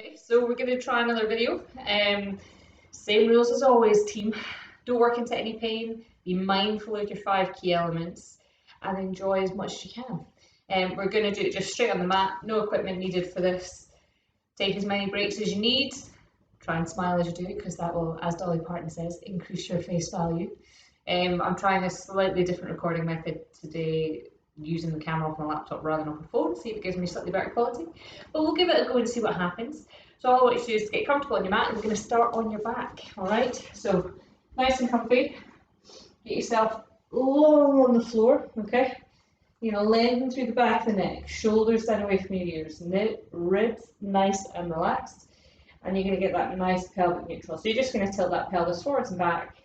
Okay, so we're going to try another video. Same rules as always, team. Don't work into any pain. Be mindful of your 5 key elements and enjoy as much as you can. We're going to do it just straight on the mat. No equipment needed for this. Take as many breaks as you need. Try and smile as you do it because that will, as Dolly Parton says, increase your face value. I'm trying a slightly different recording method today, using the camera off my laptop rather than off my phone, see if it gives me slightly better quality. But we'll give it a go and see what happens. So all I want you to do is to get comfortable on your mat, and we're going to start on your back, alright? So nice and comfy, get yourself low on the floor, okay? You know, lengthen through the back of the neck, shoulders down away from your ears, ribs nice and relaxed, and you're going to get that nice pelvic neutral. So you're just going to tilt that pelvis forwards and back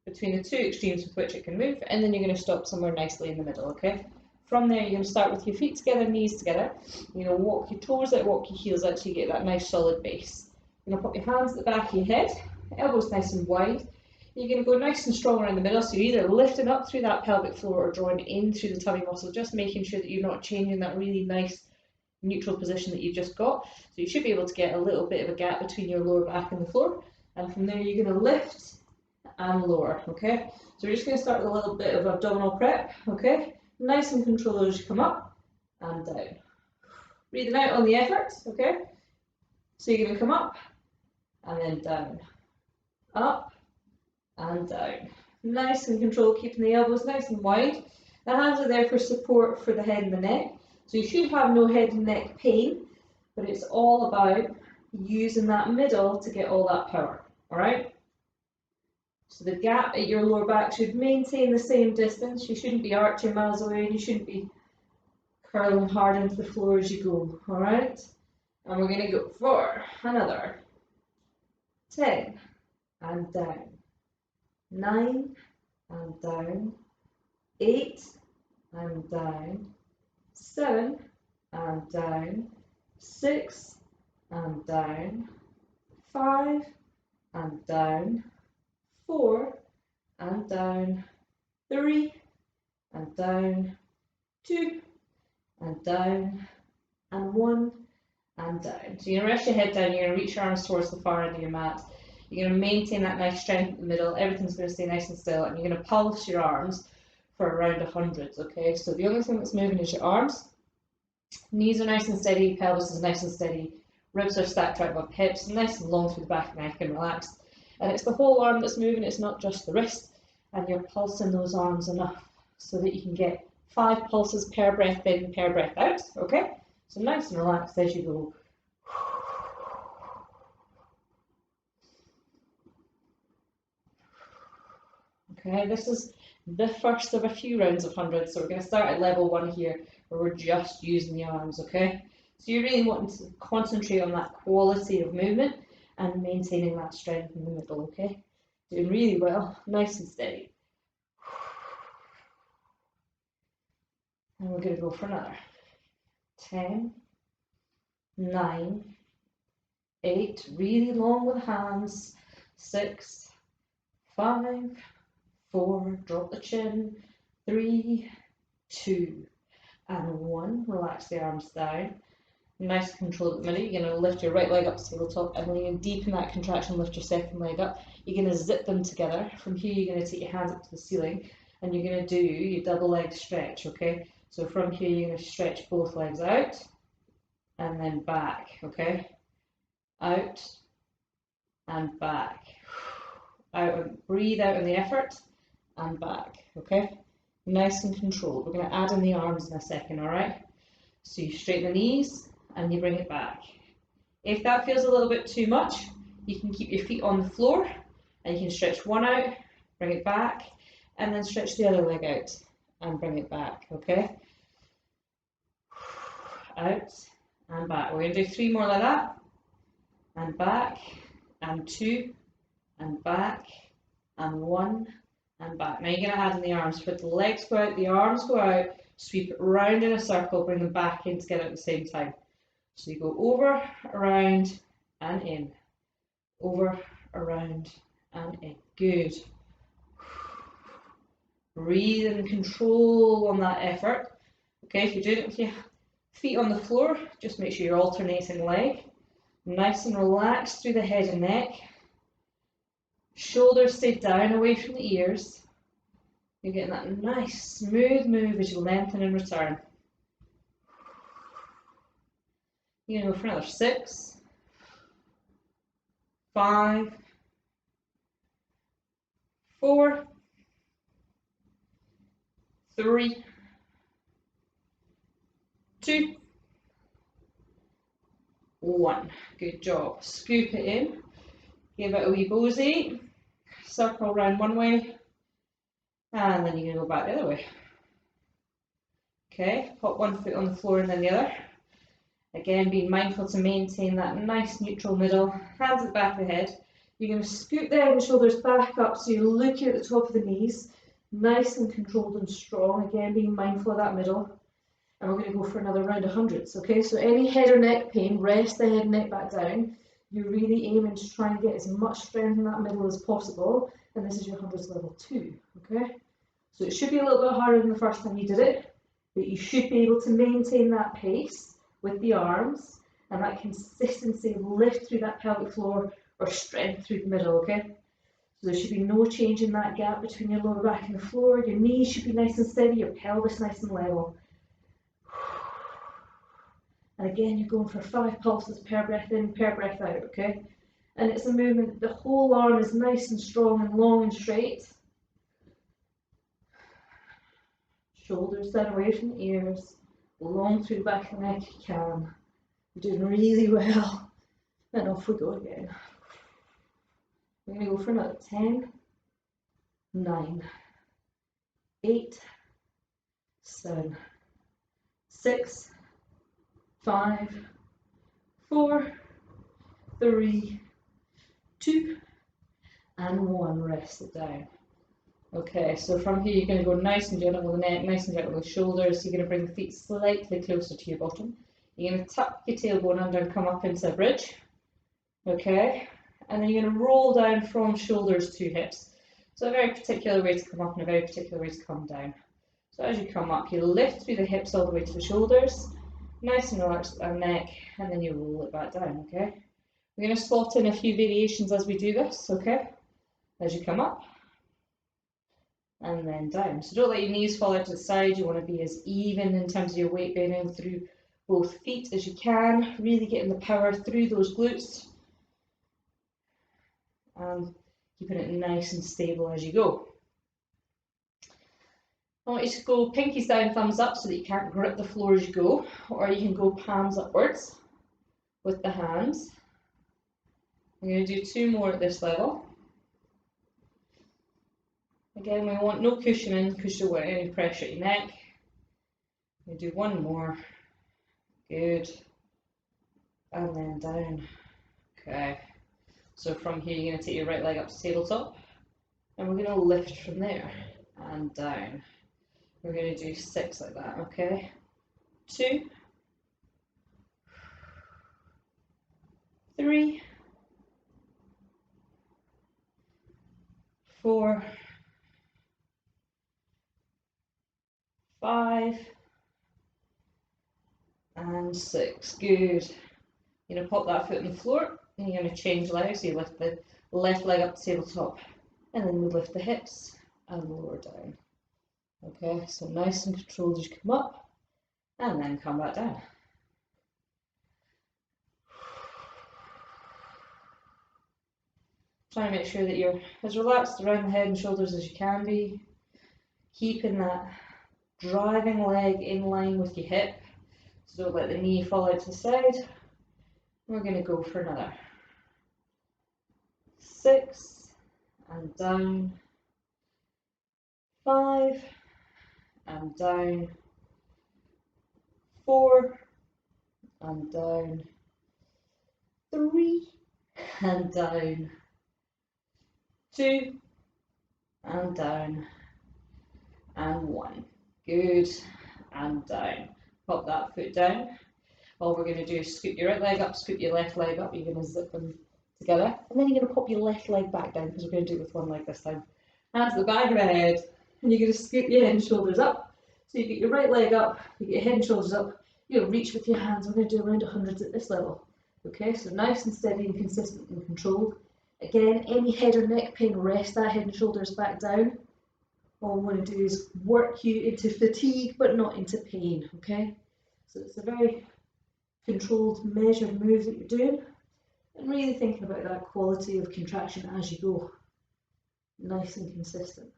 between the two extremes with which it can move, and then you're going to stop somewhere nicely in the middle, okay? From there, you're going to start with your feet together, knees together. You're going to walk your toes out, walk your heels out, so you get that nice solid base. You're going to put your hands at the back of your head, elbows nice and wide. You're going to go nice and strong around the middle, so you're either lifting up through that pelvic floor or drawing in through the tummy muscle, just making sure that you're not changing that really nice neutral position that you've just got. So you should be able to get a little bit of a gap between your lower back and the floor. And from there, you're going to lift and lower, okay? So we're just going to start with a little bit of abdominal prep, okay? Nice and controlled as you come up and down. Breathing out on the effort, okay? So you're going to come up and then down, up and down. Nice and controlled, keeping the elbows nice and wide. The hands are there for support for the head and the neck. So you should have no head and neck pain, but it's all about using that middle to get all that power, all right? So the gap at your lower back should maintain the same distance. You shouldn't be arching miles away, and you shouldn't be curling hard into the floor as you go, all right? And we're going to go for another 10 and down, 9 and down, 8 and down, 7 and down, 6 and down, 5 and down, 4 and down, 3 and down, 2 and down, and 1 and down. So you're going to rest your head down, you're going to reach your arms towards the far end of your mat. You're going to maintain that nice strength in the middle, everything's going to stay nice and still, and you're going to pulse your arms for around 100, okay? So the only thing that's moving is your arms. Knees are nice and steady, pelvis is nice and steady, ribs are stacked right above hips, nice and long through the back of the neck and relaxed. And it's the whole arm that's moving, it's not just the wrist, and you're pulsing those arms enough so that you can get 5 pulses per breath in, per breath out, okay? So nice and relaxed as you go. Okay, this is the first of a few rounds of 100, so we're going to start at level 1 here, where we're just using the arms, okay? So you're really wanting to concentrate on that quality of movement and maintaining that strength in the middle, okay? Doing really well, nice and steady. And we're going to go for another 10, 9, 8, really long with hands, 6, 5, 4, drop the chin, 3, 2, and 1. Relax the arms down. Nice control at the minute. You're going to lift your right leg up to tabletop, and then you're going to deepen that contraction, lift your second leg up. You're going to zip them together. From here, you're going to take your hands up to the ceiling, and you're going to do your double leg stretch, okay? So from here, you're going to stretch both legs out, and then back, okay? Out, and back. Out, and breathe out in the effort, and back, okay? Nice and controlled. We're going to add in the arms in a second, all right? So you straighten the knees, and you bring it back. If that feels a little bit too much, you can keep your feet on the floor, and you can stretch one out, bring it back, and then stretch the other leg out, and bring it back, okay? Out, and back. We're going to do 3 more like that, and back, and 2, and back, and 1, and back. Now you're going to add in the arms. Put the legs go out, the arms go out, sweep it round in a circle, bring them back in together at the same time. So you go over, around, and in. Over, around, and in. Good. Breathe and control on that effort. Okay, if you're doing it with your feet on the floor, just make sure you're alternating leg. Nice and relaxed through the head and neck. Shoulders stay down away from the ears. You're getting that nice smooth move as you lengthen and return. You're going to go for another 6, 5, 4, 3, 2, 1. Good job. Scoop it in. Give it a wee bosey. Circle around one way. And then you're going to go back the other way. Okay, pop one foot on the floor and then the other. Again, being mindful to maintain that nice neutral middle. Hands at the back of the head. You're going to scoot the head and shoulders back up so you're looking at the top of the knees. Nice and controlled and strong. Again, being mindful of that middle. And we're going to go for another round of hundreds. Okay, so any head or neck pain, rest the head and neck back down. You're really aiming to try and get as much strength in that middle as possible. And this is your hundreds level 2. Okay, so it should be a little bit harder than the first time you did it, but you should be able to maintain that pace with the arms and that consistency of lift through that pelvic floor or strength through the middle. Okay, so there should be no change in that gap between your lower back and the floor. Your knees should be nice and steady, your pelvis nice and level. And again, you're going for 5 pulses per breath in, per breath out, okay? And it's a movement, the whole arm is nice and strong and long and straight. Shoulders down away from the ears, long through the back of the neck if you can. You're doing really well. And off we go again. We're going to go for another 10, 9, 8, 7, 6, 5, 4, 3, 2, and 1. Rest it down. Okay, so from here you're going to go nice and gentle with the neck, nice and gentle with the shoulders. You're going to bring the feet slightly closer to your bottom. You're going to tuck your tailbone under and come up into a bridge. Okay, and then you're going to roll down from shoulders to hips. So a very particular way to come up and a very particular way to come down. So as you come up, you lift through the hips all the way to the shoulders. Nice and relaxed our neck, and then you roll it back down, okay? We're going to slot in a few variations as we do this, okay? As you come up, and then down. So don't let your knees fall out to the side. You want to be as even in terms of your weight bearing through both feet as you can, really getting the power through those glutes, and keeping it nice and stable as you go. I want you to go pinkies down, thumbs up so that you can't grip the floor as you go, or you can go palms upwards with the hands. I'm going to do 2 more at this level. Again, we want no cushioning because you don't want any pressure at your neck. I'm going to do 1 more. Good. And then down. Okay. So from here, you're going to take your right leg up to tabletop, and we're going to lift from there and down. We're going to do 6 like that, okay? 2, 3, 4, 5, and 6. Good. You're going to pop that foot on the floor, and you're going to change legs. So you lift the left leg up to tabletop, and then we lift the hips and lower down. Okay, so nice and controlled as you come up, and then come back down. Try and make sure that you're as relaxed around the head and shoulders as you can be, keeping that driving leg in line with your hip, so don't let the knee fall out to the side. We're going to go for another 6, and down, 5, and down, 4, and down, 3, and down, 2, and down, and 1. Good, and down. Pop that foot down. All we're going to do is scoop your right leg up, scoop your left leg up. You're going to zip them together, and then you're going to pop your left leg back down because we're going to do it with one leg this time. Hands at the back of the head, and you're going to scoop your head and shoulders up. So you get your right leg up, you get your head and shoulders up, you're going to reach with your hands. We're going to do around 100s at this level. Okay, so nice and steady and consistent and controlled. Again, any head or neck pain, rest that head and shoulders back down. All I'm going to do is work you into fatigue, but not into pain, okay? So it's a very controlled, measured move that you're doing, and really thinking about that quality of contraction as you go. Nice and consistent.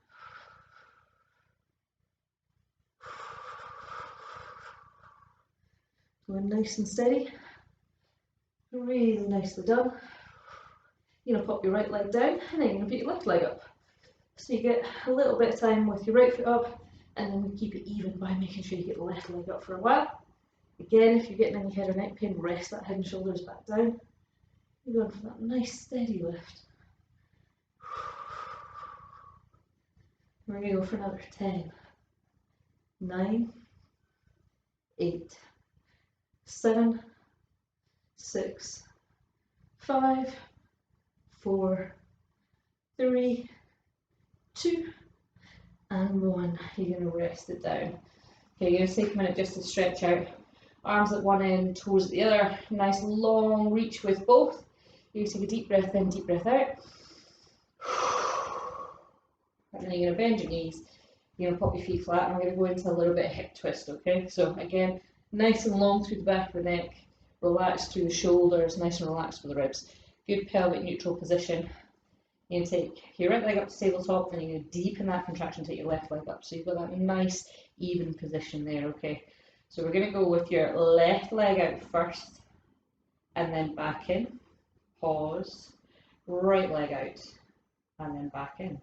Going nice and steady. Really nicely done. You're going to pop your right leg down, and then you're going to put your left leg up. So you get a little bit of time with your right foot up, and then keep it even by making sure you get the left leg up for a while. Again, if you're getting any head or neck pain, rest that head and shoulders back down. You're going for that nice steady lift. We're going to go for another 10, 9, 8, 7, 6, 5, 4, 3, 2, and 1. You're going to rest it down. Okay, you're going to take a minute just to stretch out. Arms at one end, toes at the other. Nice long reach with both. You take a deep breath in, deep breath out. And then you're going to bend your knees. You're going to pop your feet flat, and we're going to go into a little bit of hip twist, okay? So again, nice and long through the back of the neck. Relax through the shoulders, nice and relaxed for the ribs. Good pelvic neutral position. You're going to take your right leg up to tabletop, and you're going to deepen that contraction, take your left leg up. So you've got that nice, even position there, okay? So we're going to go with your left leg out first, and then back in. Pause. Right leg out, and then back in.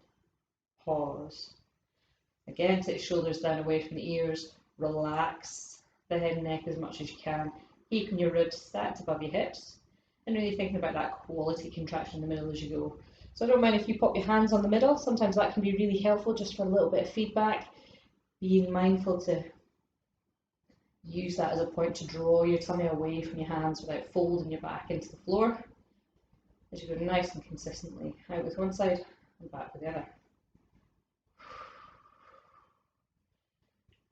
Pause. Again, take shoulders down away from the ears. Relax the head and neck as much as you can. Keeping your ribs stacked above your hips, and really thinking about that quality contraction in the middle as you go. So I don't mind if you pop your hands on the middle. Sometimes that can be really helpful just for a little bit of feedback. Being mindful to use that as a point to draw your tummy away from your hands without folding your back into the floor. As you go nice and consistently out with one side and back with the other.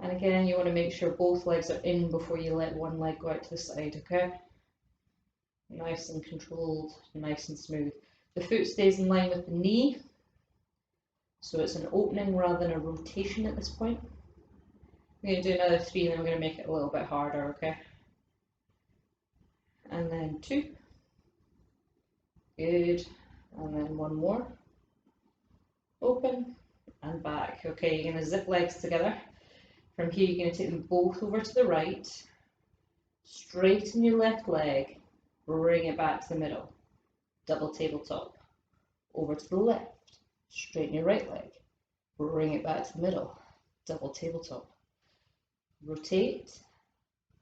And again, you want to make sure both legs are in before you let one leg go out to the side, okay? Nice and controlled, nice and smooth. The foot stays in line with the knee, so it's an opening rather than a rotation at this point. We're going to do another 3, and then we're going to make it a little bit harder, okay? And then 2. Good. And then 1 more. Open and back. Okay, you're going to zip legs together. From here, you're going to take them both over to the right. Straighten your left leg. Bring it back to the middle. Double tabletop. Over to the left. Straighten your right leg. Bring it back to the middle. Double tabletop. Rotate.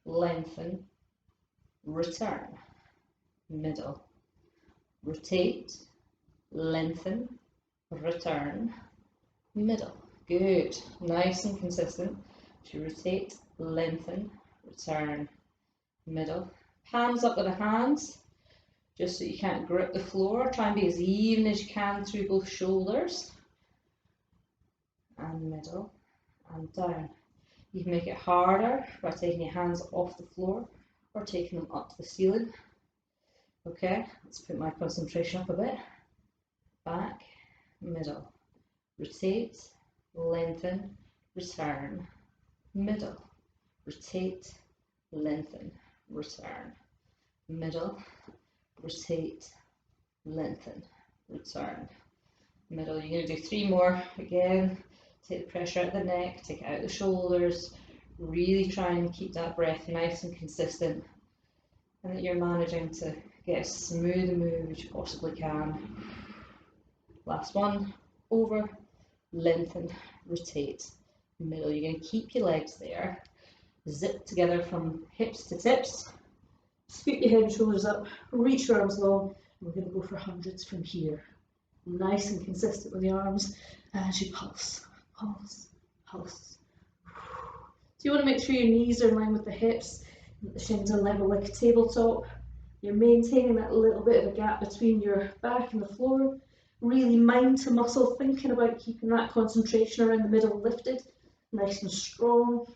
Lengthen. Return. Middle. Rotate. Lengthen. Return. Middle. Good. Nice and consistent. So rotate, lengthen, return, middle. Palms up with the hands, just so you can't grip the floor. Try and be as even as you can through both shoulders. And middle, and down. You can make it harder by taking your hands off the floor or taking them up to the ceiling. Okay, let's put my concentration up a bit. Back, middle, rotate, lengthen, return, middle, rotate, lengthen, return, middle, rotate, lengthen, return, middle. You're going to do 3 more. Again, take the pressure out of the neck, take it out of the shoulders, really try and keep that breath nice and consistent, and that you're managing to get as smooth a move as you possibly can. Last one. Over, lengthen, rotate, middle. You're going to keep your legs there, zip together from hips to tips, scoot your head and shoulders up, reach your arms long, and we're going to go for hundreds from here. Nice and consistent with the arms as you pulse, pulse, pulse. So you want to make sure your knees are in line with the hips, the shins are level like a tabletop. You're maintaining that little bit of a gap between your back and the floor. Really mind to muscle, thinking about keeping that concentration around the middle lifted, nice and strong.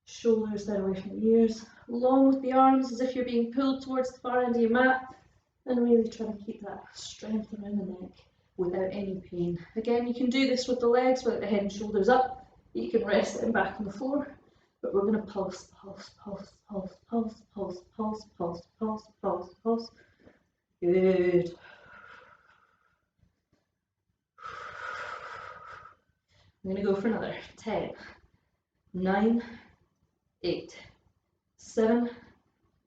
Shoulders down away from the ears, long with the arms as if you're being pulled towards the far end of your mat, and really try to keep that strength around the neck without any pain. Again, you can do this with the legs, without the head and shoulders up. You can rest them back on the floor, but we're going to pulse, pulse, pulse, pulse, pulse, pulse, pulse, pulse, pulse, pulse, pulse. Good. I'm going to go for another 10, 9, 8, 7,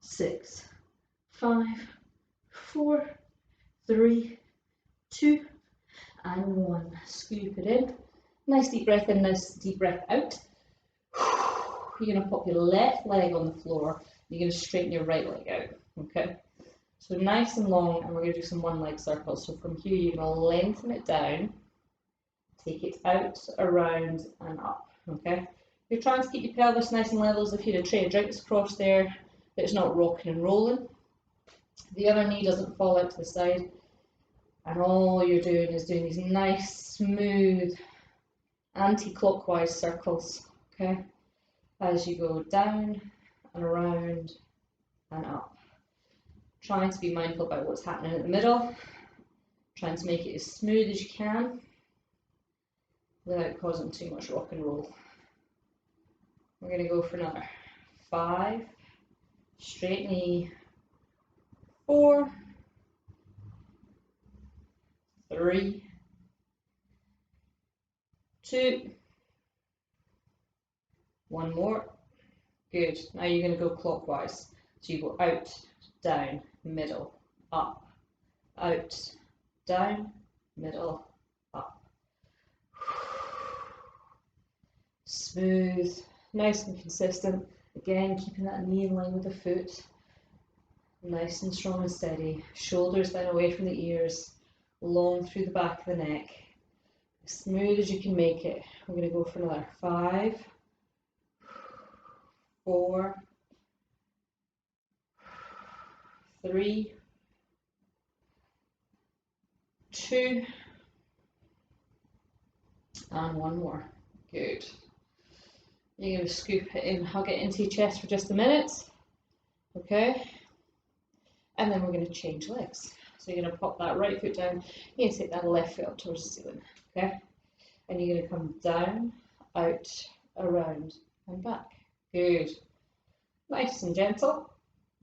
6, 5, 4, 3, 2, and 1. Scoop it in. Nice deep breath in, nice deep breath out. You're going to pop your left leg on the floor. You're going to straighten your right leg out. Okay? So nice and long, and we're going to do some one leg circles. So from here, you're going to lengthen it down, take it out, around, and up. Okay? You're trying to keep your pelvis nice and level as if you had a tray of drinks across there, that it's not rocking and rolling. The other knee doesn't fall out to the side. And all you're doing is doing these nice, smooth, anti-clockwise circles, okay? As you go down and around and up. Trying to be mindful about what's happening in the middle. Trying to make it as smooth as you can without causing too much rock and roll. We're going to go for another 5, straight knee, 4, 3, 2, 1 more. Good. Now you're going to go clockwise. So you go out, down, middle, up, out, down, middle, up. Smooth, nice and consistent. Again, keeping that knee in line with the foot. Nice and strong and steady. Shoulders down away from the ears, long through the back of the neck. As smooth as you can make it. We're going to go for another 5, 4, 3, 2, and 1 more. Good. You're going to scoop it in, hug it into your chest for just a minute. Okay? And then we're going to change legs. So you're going to pop that right foot down. You're going to take that left foot up towards the ceiling. Okay? And you're going to come down, out, around, and back. Good. Nice and gentle,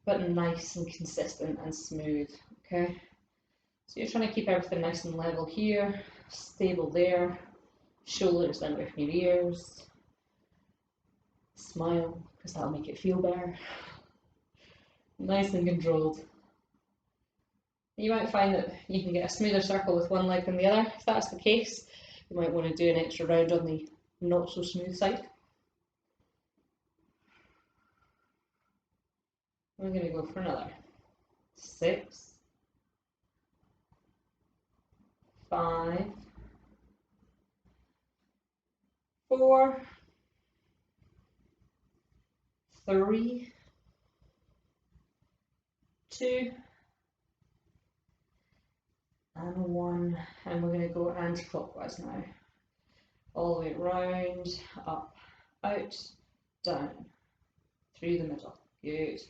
but nice and consistent and smooth. Okay? So you're trying to keep everything nice and level here, stable there, shoulders down away from your ears. Smile, because that'll make it feel better. Nice and controlled. You might find that you can get a smoother circle with one leg than the other. If that's the case, you might want to do an extra round on the not so smooth side. We're going to go for another 6, 5, 4, 3, 2, and 1, and we're going to go anti-clockwise now. All the way around, up, out, down, through the middle. Good.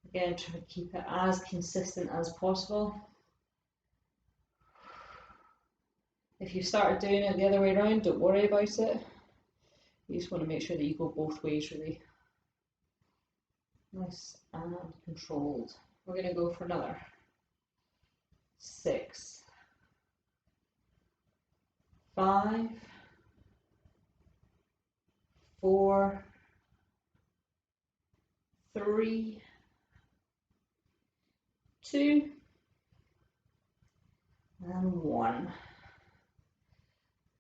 Again, try to keep it as consistent as possible. If you started doing it the other way around, don't worry about it. You just want to make sure that you go both ways, really. Nice and controlled. We're going to go for another 6, 5, 4, 3, 2, and 1.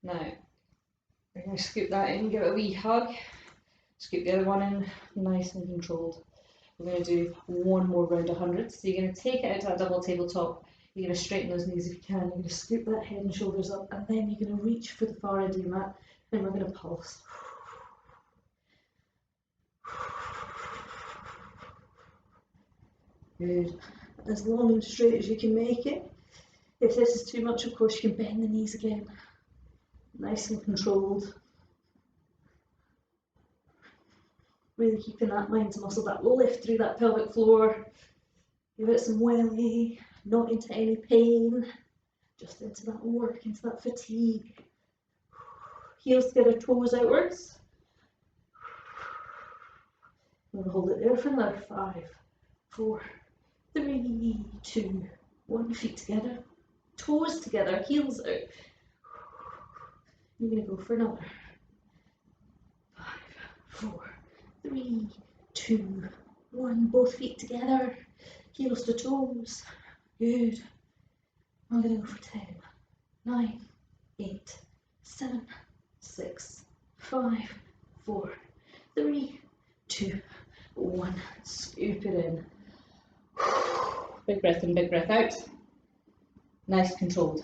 Now, we're going to scoop that in, give it a wee hug, scoop the other one in, nice and controlled. We're going to do one more round of 100. So you're going to take it out to that double tabletop. You're going to straighten those knees if you can. You're going to scoop that head and shoulders up, and then you're going to reach for the far end of your mat, and we're going to pulse. Good. As long and straight as you can make it. If this is too much, of course, you can bend the knees again. Nice and controlled. Really keeping that mind to muscle, that lift through that pelvic floor. Give it some welly, not into any pain, just into that work, into that fatigue. Heels together, toes outwards. I'm going to hold it there for another 5, 4, 3, 2, 1. Feet together, toes together, heels out. You're going to go for another 5, 4, 3, 2, 1. Both feet together, heels to toes. Good. I'm going to go for 10, 9, 8, 7, 6, 5, 4, 3, 2, 1. Scoop it in. Big breath in, big breath out. Nice controlled.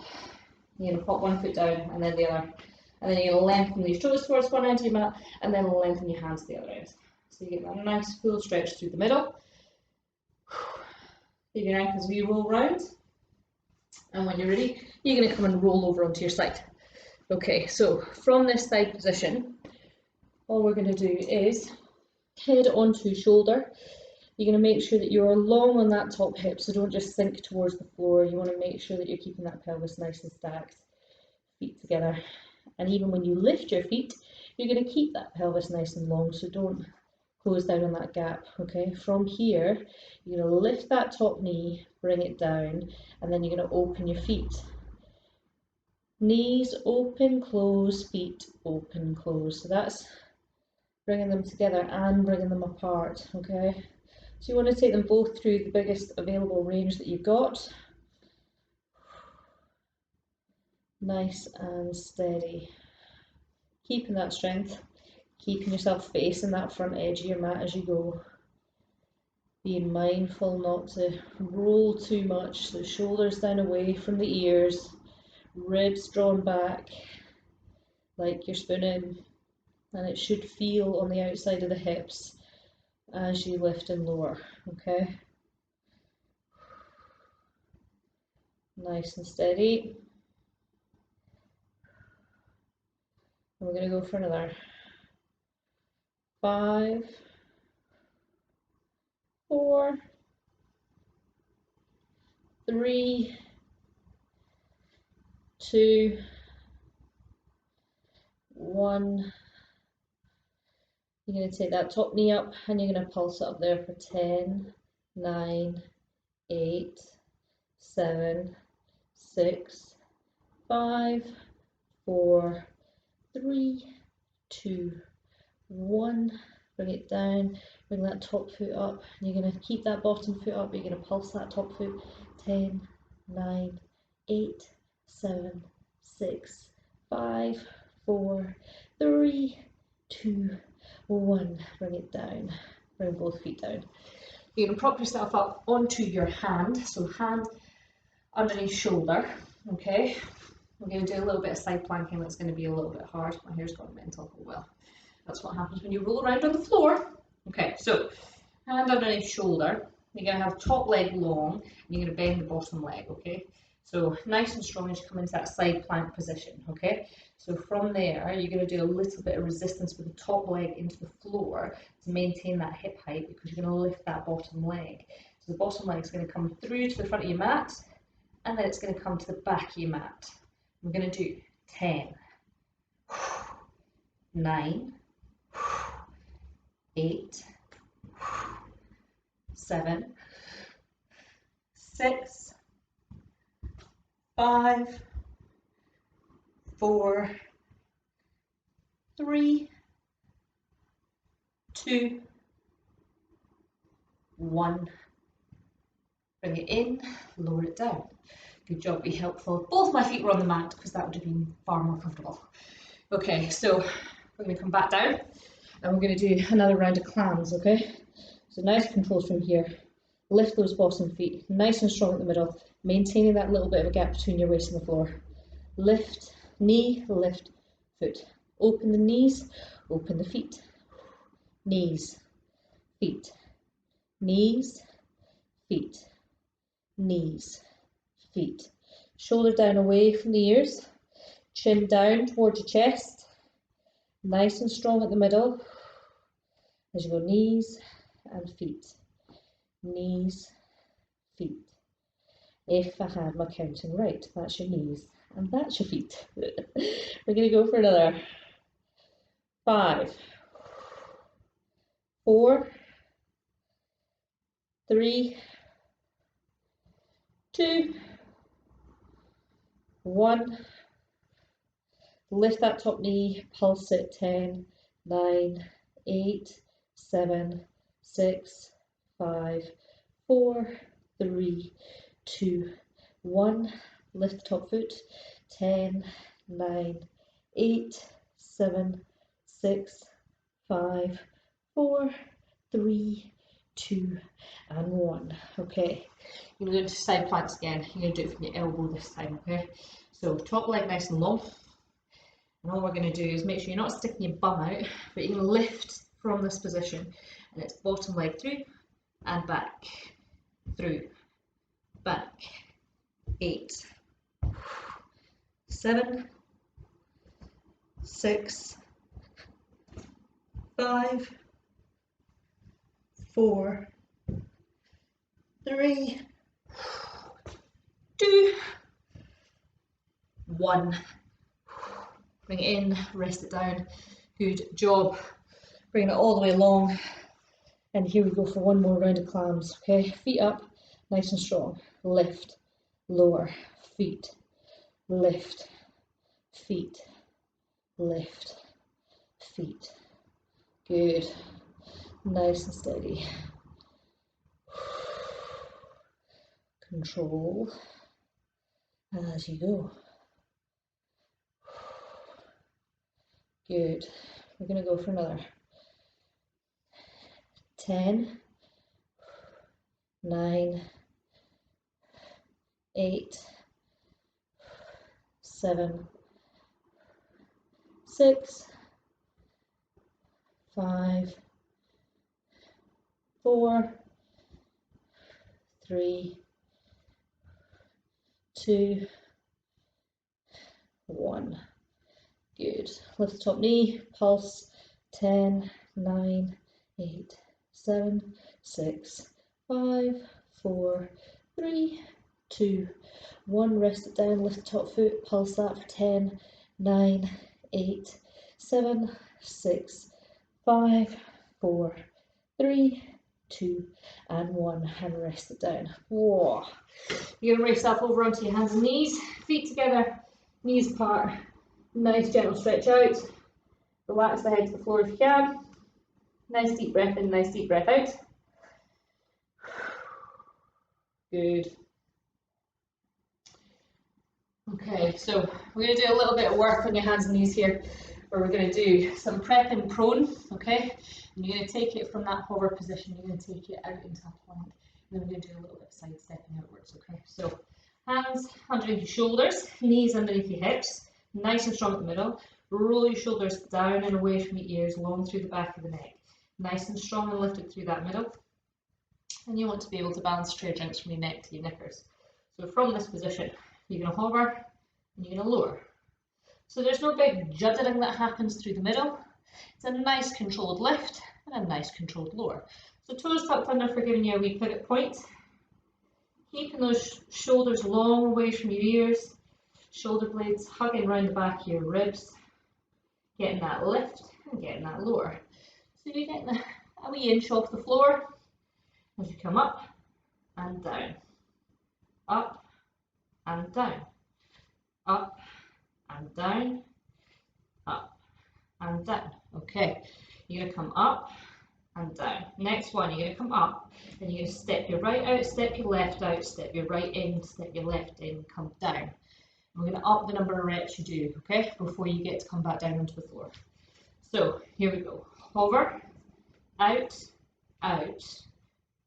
You're going to pop one foot down and then the other. And then you're going to lengthen these toes towards one end of your mat and then lengthen your hands to the other end. So you get that nice full stretch through the middle. Leave your ankles as you roll round. And when you're ready, you're going to come and roll over onto your side. Okay, so from this side position, all we're going to do is head onto shoulder. You're going to make sure that you're long on that top hip, so don't just sink towards the floor. You want to make sure that you're keeping that pelvis nice and stacked. Feet together. And even when you lift your feet, you're going to keep that pelvis nice and long, so don't close down on that gap, okay? From here, you're going to lift that top knee, bring it down, and then you're going to open your feet. Knees open, close, feet open, close. So that's bringing them together and bringing them apart, okay? So you want to take them both through the biggest available range that you've got. Nice and steady. Keeping that strength, keeping yourself facing that front edge of your mat as you go. Being mindful not to roll too much, so shoulders down away from the ears, ribs drawn back like you're spooning, and it should feel on the outside of the hips as you lift and lower, okay? Nice and steady. And we're going to go for another 5, 4, 3, 2, 1. You're going to take that top knee up and you're going to pulse it up there for 10, 9, 8, 7, 6, 5, 4, 3, 2, 1. Bring it down, bring that top foot up, and you're going to keep that bottom foot up, you're going to pulse that top foot. 10, 9, 8, 7, 6, 5, 4, 3, 2, 1. Bring it down, bring both feet down. You're going to prop yourself up onto your hand, so hand underneath shoulder, okay? We're going to do a little bit of side planking. That's going to be a little bit hard. My hair's gone mental. Oh well, that's what happens when you roll around on the floor. Okay, so hand underneath shoulder. You're going to have top leg long, and you're going to bend the bottom leg, okay? So nice and strong as you come into that side plank position, okay? So from there, you're going to do a little bit of resistance with the top leg into the floor to maintain that hip height, because you're going to lift that bottom leg. So the bottom leg is going to come through to the front of your mat, and then it's going to come to the back of your mat. We're going to do 10, 9, 8, 7, 6, 5, 4, 3, 2, 1. Bring it in, lower it down. Good job, be helpful. Both my feet were on the mat because that would have been far more comfortable. Okay, so we're going to come back down and we're going to do another round of clams, okay? So nice controls from here. Lift those bottom feet, nice and strong at the middle, maintaining that little bit of a gap between your waist and the floor. Lift, knee, lift, foot. Open the knees, open the feet. Knees, feet, knees, feet, knees, feet. Shoulder down away from the ears, chin down towards your chest, nice and strong at the middle. As you go knees and feet, knees, feet. If I had my counting right, that's your knees and that's your feet. We're going to go for another 5, 4, 3, 2, 1. Lift that top knee, pulse it. 10, 9, 8, 7, 6, 5, 4, 3, 2, 1. Lift the top foot. 10, 9, 8, 7, 6, 5, 4, 3, 2, and 1. Okay, you're going to go into side planks again. You're going to do it from your elbow this time, okay? So top leg nice and long. And all we're going to do is make sure you're not sticking your bum out, but you're going to lift from this position. And it's bottom leg through and back, through, back. 8, 7, 6, 5, 4, 3, 2, 1. Bring it in, rest it down. Good job. Bring it all the way along. And here we go for one more round of clams. Okay, feet up, nice and strong. Lift, lower, feet, lift, feet, lift, feet. Good. Nice and steady. Control as you go. Good. We're going to go for another 10, 9, 8, 7, 6, 5, 4, 3, 2, 1. Good. Lift the top knee, pulse. 10, 9, 8, 7, 6, 5, 4, 3, 2, 1. Rest it down, lift the top foot, pulse that for 10, 9, 8, 7, 6, 5, 4, 3, 2, and 1. And rest it down. Whoa. You're going to raise yourself over onto your hands and knees, feet together, knees apart. Nice gentle stretch out. Relax the head to the floor if you can. Nice deep breath in, nice deep breath out. Good. Okay, so we're going to do a little bit of work on your hands and knees here, where we're going to do some prep and prone, okay? And you're going to take it from that hover position, you're going to take it out into a plank. And then we're going to do a little bit of side stepping outwards, okay? So hands underneath your shoulders, knees underneath your hips. Nice and strong at the middle. Roll your shoulders down and away from your ears, long through the back of the neck. Nice and strong and lifted through that middle. And you want to be able to balance straight joints from your neck to your knickers. So from this position, you're going to hover and you're going to lower. So there's no big juddering that happens through the middle. It's a nice controlled lift and a nice controlled lower. So toes tucked under for giving you a wee pivot point. Keeping those shoulders long away from your ears. Shoulder blades hugging around the back of your ribs, getting that lift and getting that lower. So you're getting a wee inch off the floor as you come up and down, up and down, up and down, up and down. Okay, you're going to come up and down. Next one, you're going to come up and you're going to step your right out, step your left out, step your right in, step your left in, come down. We're going to up the number of reps you do, okay, before you get to come back down onto the floor. So here we go. Hover, out, out,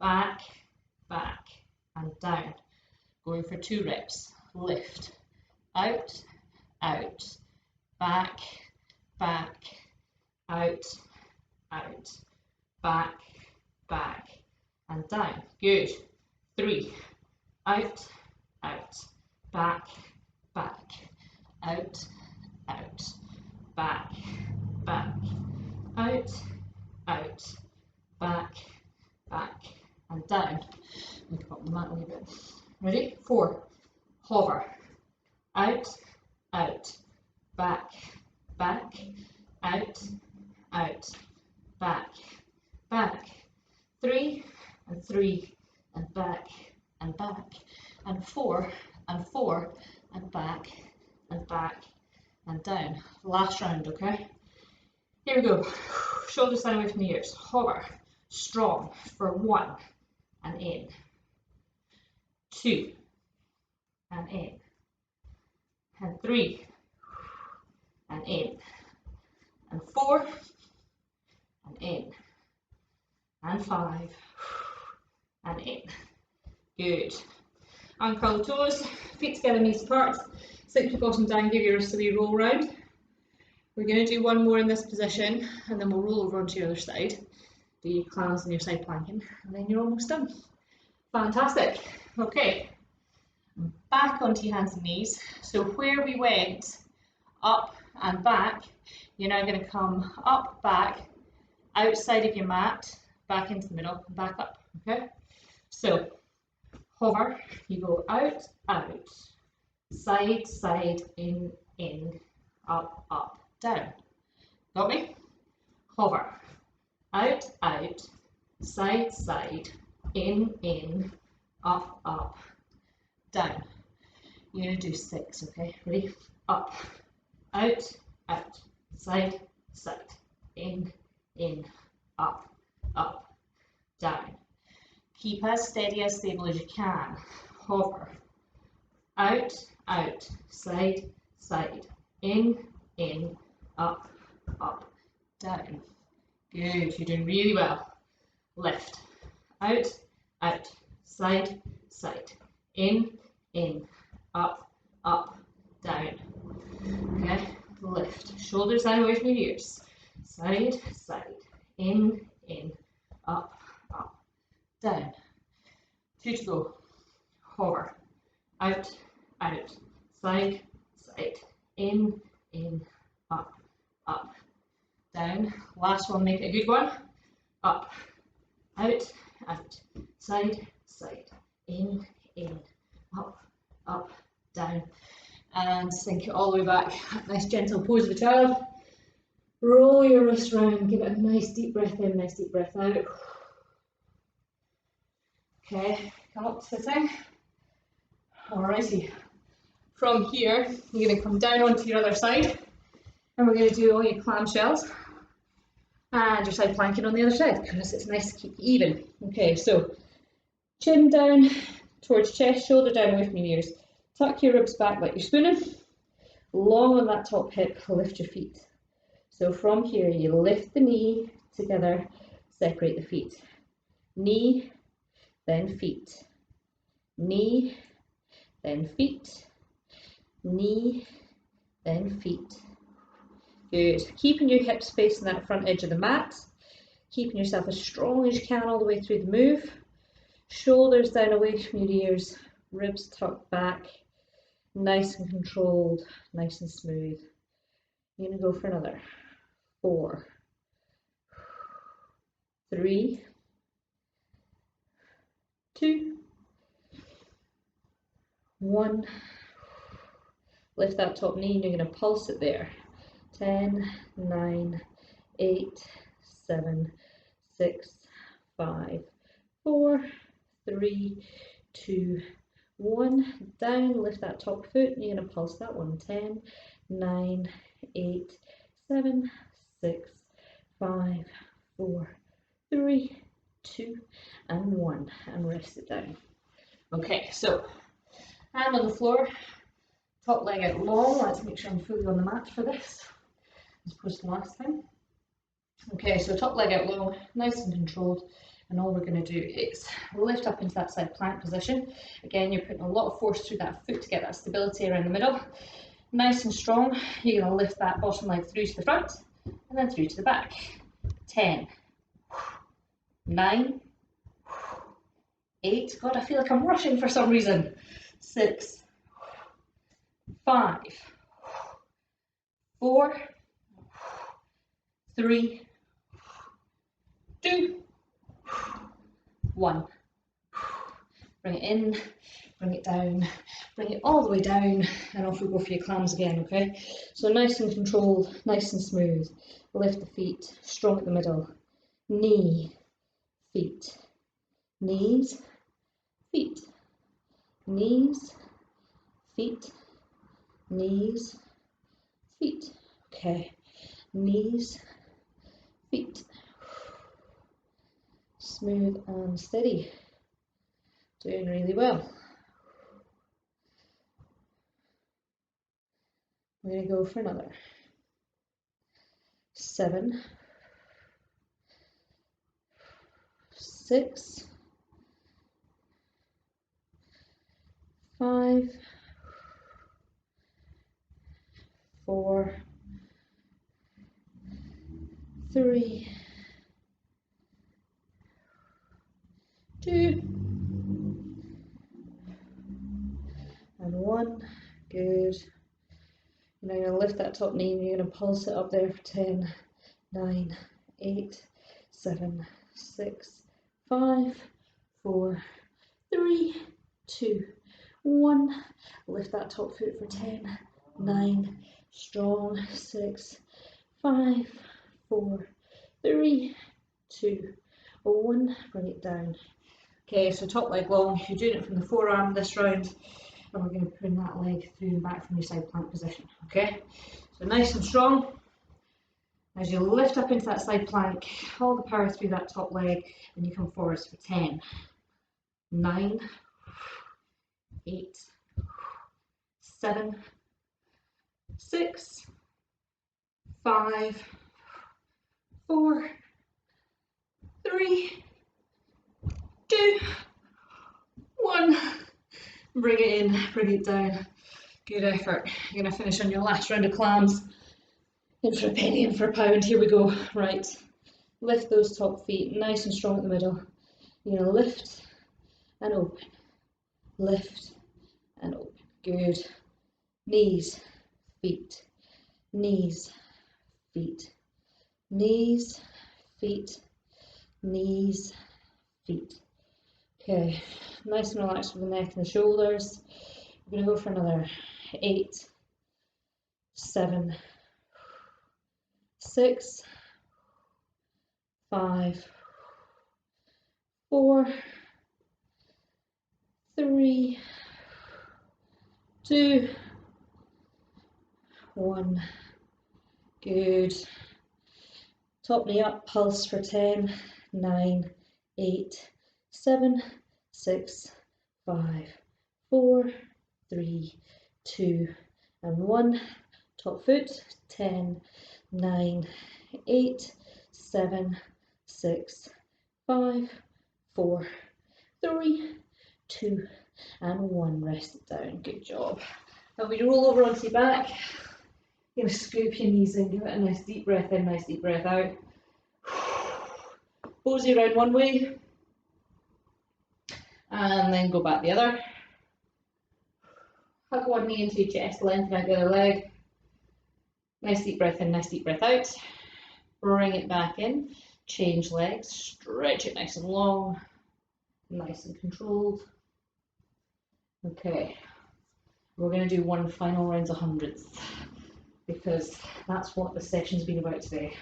back, back, and down. Going for 2 reps. Lift, out, out, back, back, out, out, back, back, and down. Good. 3, out, out, back, back, out, out, back, back, out, out, back, back, and down. Make up the mat a little bit. Ready? 4. Hover. Out, out, back, back, out, out, back, back. 3 and 3 and back and back. And 4 and 4 and back and back and down. Last round, okay? Here we go. Shoulders down away from the ears. Hover. Strong for 1 and in. 2 and in. And 3 and in. And 4 and in. And 5 and in. Good. Uncurl the toes, feet together, knees apart. Sink your bottom down, give your wrists a wee roll round. We're going to do one more in this position and then we'll roll over onto your other side. Do your clams and your side planking and then you're almost done. Fantastic. Okay, back onto your hands and knees. So where we went up and back, you're now going to come up, back, outside of your mat, back into the middle, and back up. Okay, so hover, you go out, out, side, side, in, up, up, down. Got me? Hover, out, out, side, side, in, up, up, down. You're going to do 6, okay? Ready? Up, out, out, side, side, in, up, up, down. Keep as steady, as stable as you can. Hover, out, out, side, side, in, up, up, down. Good, you're doing really well. Lift, out, out, side, side, in, up, up, down. Okay, lift, shoulders down away from your ears. Side, side, in, up, up, down. 2 to go. Hover, out, out, side, side, in, up, up, down. Last one, make it a good one. Up, out, out, side, side, in, up, up, down. And sink it all the way back. Nice gentle pose of a child. Roll your wrist round, give it a nice deep breath in, nice deep breath out. Okay, come up to sitting. Alrighty. From here, you're going to come down onto your other side, and we're going to do all your clamshells and your side planking on the other side because it's nice to keep you even. Okay, so chin down towards chest, shoulder down away from your ears. Tuck your ribs back like you're spooning. Long on that top hip, lift your feet. So from here, you lift the knee together, separate the feet. Knee, then feet. Knee, then feet. Knee, then feet. Good. Keeping your hips facing that front edge of the mat. Keeping yourself as strong as you can all the way through the move. Shoulders down away from your ears. Ribs tucked back. Nice and controlled. Nice and smooth. You're going to go for another. 4, 3, 2, 1. Lift that top knee and you're going to pulse it there. 10, 9, 8, 7, 6, 5, 4, 3, 2, 1. Down, lift that top foot and you're going to pulse that one. 10, 9, 8, 7, 6, 5, 4, 3, 2, and 1. And rest it down. Okay, so hand on the floor, top leg out long. Let's make sure I'm fully on the mat for this, as opposed to last time. Okay, so top leg out long, nice and controlled. And all we're going to do is lift up into that side plank position. Again, you're putting a lot of force through that foot to get that stability around the middle. Nice and strong. You're going to lift that bottom leg through to the front and then through to the back. 10, 9, 8. God, I feel like I'm rushing for some reason. 6, 5, 4, 3, 2, 1. Bring it in, bring it down, bring it all the way down, and off we go for your clams again, okay? So nice and controlled, nice and smooth. Lift the feet, strong at the middle. Knee, feet, knees, feet, knees, feet, knees, feet. Okay, knees, feet. Smooth and steady. Doing really well. We're going to go for another. 7, 6, 5, 4, 3, 2, and 1. Good. Now you're going to lift that top knee and you're going to pulse it up there for 10, 9, 8, 7, 6, 5, 4, 3, 2, 1. Lift that top foot for 10, 9, strong, 6, 5, 4, 3, 2, 1. Bring it down. Okay, so top leg long. You're doing it from the forearm this round, and we're going to bring that leg through and back from your side plank position. Okay, so nice and strong. As you lift up into that side plank, all the power through that top leg, and you come forwards for 10, 9, 8, 7, 6, 5, 4, 3, 2, 1. Bring it in, bring it down. Good effort. You're going to finish on your last round of clams. In for a penny, in for a pound. Here we go. Right. Lift those top feet nice and strong at the middle. You're going to lift and open. Lift and open. Good. Knees, feet, knees, feet, knees, feet, knees, feet. Okay, nice and relaxed with the neck and the shoulders. We're going to go for another 8, 7, 6, 5, 4, 3, 2, 1. Good. Top knee up, pulse for 10, 9, 8, 7, 6, 5, 4, 3, 2, and 1. Top foot, 10, 9, 8, 7, 6, 5, 4, 3, 2, and 1. Rest it down. Good job. Now we roll over onto your back. You're going to scoop your knees in, give it a nice deep breath in, nice deep breath out. Mosey around one way, and then go back the other. Hug one knee into your chest, lengthen out the other leg. Nice deep breath in, nice deep breath out. Bring it back in, change legs, stretch it nice and long, nice and controlled. Okay, we're going to do one final round of hundreds, because that's what the session's been about today.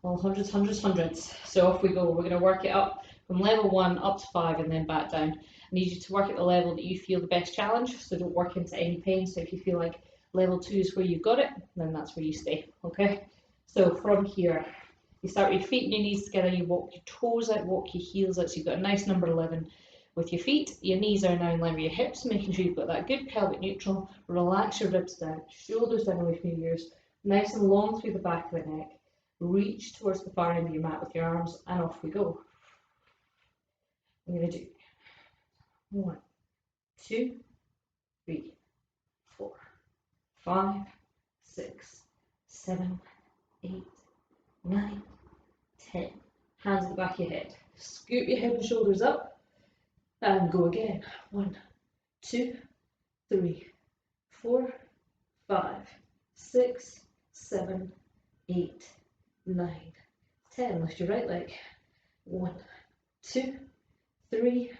All hundreds, hundreds, hundreds. So off we go. We're going to work it up from level 1 up to 5 and then back down. I need you to work at the level that you feel the best challenge, so don't work into any pain. So if you feel like level 2 is where you've got it, then that's where you stay, okay? So from here, you start with your feet and your knees together, you walk your toes out, walk your heels out, so you've got a nice number 11 with your feet. Your knees are now in line with your hips, making sure you've got that good pelvic neutral. Relax your ribs down, shoulders down away from your ears, nice and long through the back of the neck. Reach towards the far end of your mat with your arms, and off we go. I'm going to do 1, 2, 3, 4, 5, 6, 7, 8, 9, 10. Hands at the back of your head. Scoop your head and shoulders up, and go again. 1, 2, 3, 4, 5, 6, 7, 8, 9, 10. Lift your right leg. 1, 2, 3,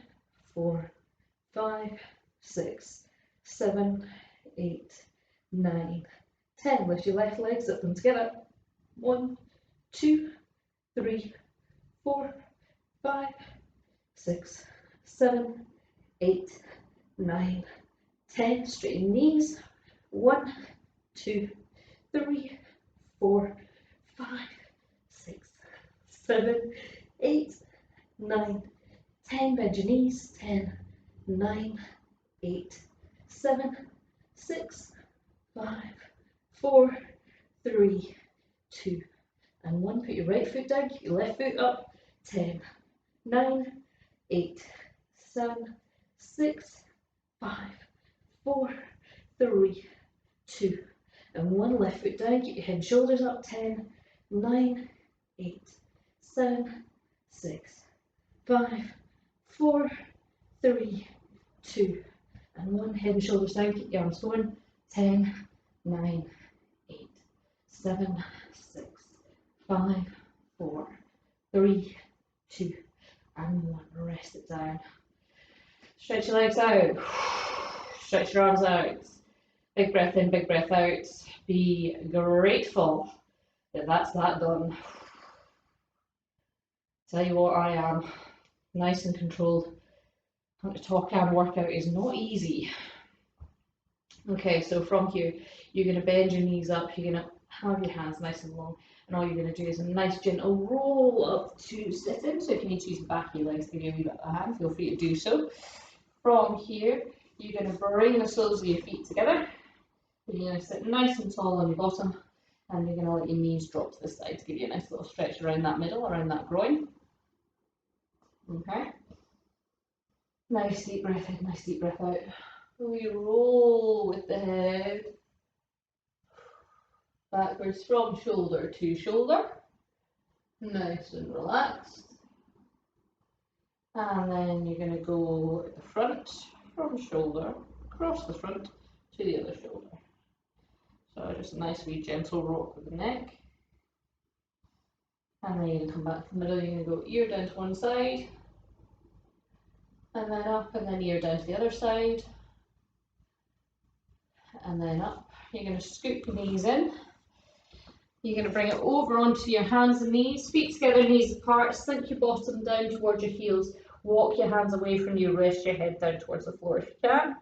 4, 5, 6, 7, 8, 9, 10. Lift your left leg, zip them together. 1, 2, 3, 4, 5, 6, 7, 8, 9, 10. Straighten knees. 1, 2, 3, 4, 5, 6, 7, 8, 9, 10. Bend your knees. 10, 9, 8, 7, 6, 5, 4, 3, 2, and 1. Put your right foot down, keep your left foot up. 10, 9, 8, 7, 6, 5, 4, 3, 2, and 1. Left foot down, keep your head and shoulders up. 10, 9, 8, 7, 6, 5, 4, 3, 2, and 1. Head and shoulders down, keep your arms going. 10, 9, 8, 7, 6, 5, 4, 3, 2, and 1. Rest it down. Stretch your legs out. Stretch your arms out. Big breath in, big breath out. Be grateful that that's that done. Tell you what, I am nice and controlled. The top cam workout is not easy. Okay, so from here, you're going to bend your knees up. You're going to have your hands nice and long. And all you're going to do is a nice gentle roll up to sitting. So if you need to use the back of your legs to give you a wee bit of a hand, feel free to do so. From here, you're going to bring the soles of your feet together. You're going to sit nice and tall on your bottom. And you're going to let your knees drop to the side to give you a nice little stretch around that middle, around that groin. Okay. Nice deep breath in, nice deep breath out. We roll with the head. Backwards from shoulder to shoulder. Nice and relaxed. And then you're going to go at the front, from shoulder, across the front to the other shoulder. So just a nice wee gentle rock with the neck. And then you're going to come back to the middle, you're going to go ear down to one side. And then up, and then ear down to the other side. And then up. You're going to scoop your knees in. You're going to bring it over onto your hands and knees, feet together, knees apart, sink your bottom down towards your heels, walk your hands away from you, rest your head down towards the floor if you can.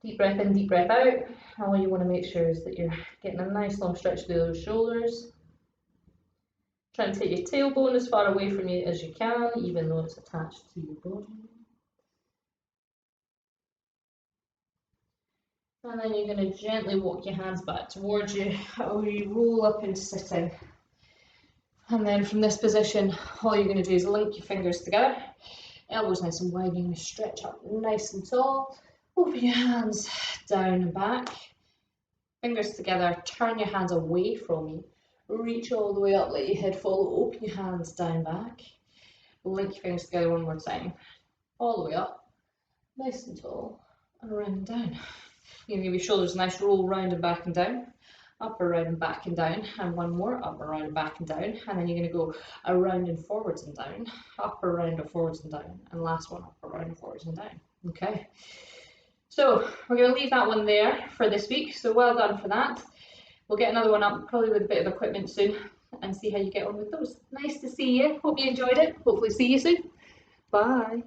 Deep breath in, deep breath out. And all you want to make sure is that you're getting a nice long stretch through those shoulders. Try and take your tailbone as far away from you as you can, even though it's attached to your body. And then you're going to gently walk your hands back towards you, or you roll up into sitting. And then from this position, all you're going to do is link your fingers together, elbows nice and wide, you're going to stretch up nice and tall, open your hands down and back, fingers together, turn your hands away from you, reach all the way up, let your head follow, open your hands down back, link your fingers together one more time, all the way up, nice and tall, and around and down. You're going to give your shoulders a nice roll round and back and down, up, around and back and down, and one more, up, around and back and down, and then you're going to go around and forwards and down, up, around and forwards and down, and last one, up, around and forwards and down. Okay, so we're going to leave that one there for this week, so well done for that. We'll get another one up, probably with a bit of equipment soon, and see how you get on with those. Nice to see you, hope you enjoyed it, hopefully see you soon. Bye.